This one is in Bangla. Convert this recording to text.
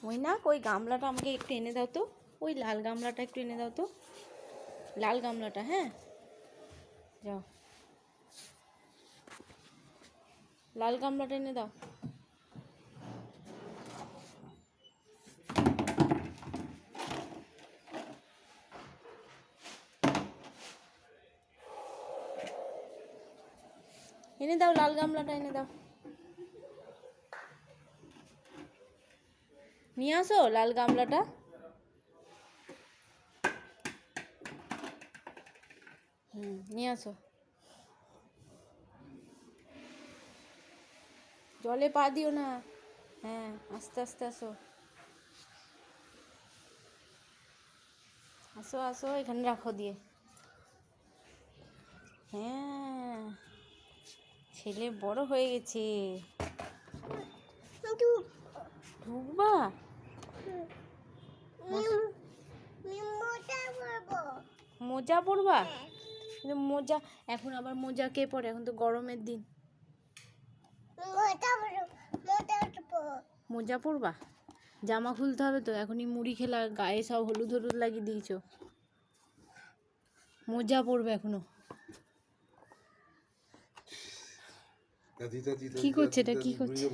ওই না, ওই গামলাটা আমাকে একটু এনে দাও তো, ওই লাল গামলাটা একটু এনে দাও তো, লাল গামলাটা। হ্যাঁ যাও, লাল গামলাটা এনে দাও। এনে দাও, লাল গামলাটা এনে দাও। নিয়ে আসো লাল গামলাটা। নিয়ে আসো। জলে পা দিও না। হ্যাঁ, আস্তে আস্তে আসো। আসো আসো, এখানে রাখো দিয়ে। হ্যাঁ, ছেলে বড় হয়ে গেছে। ঢুকবা? মোজা পরবা? কিন্তু মোজা এখন আবার মোজা কে পরে? এখন তো গরমের দিন। মোজা পরবা? জামা খুলতে হবে তো, এখনই মুড়ি খেলা, গায়ে সব হলুদ হলুদ লাগিয়ে দিয়েছো। মোজা পরবে এখনো। কি করছে এটা? কি করছে?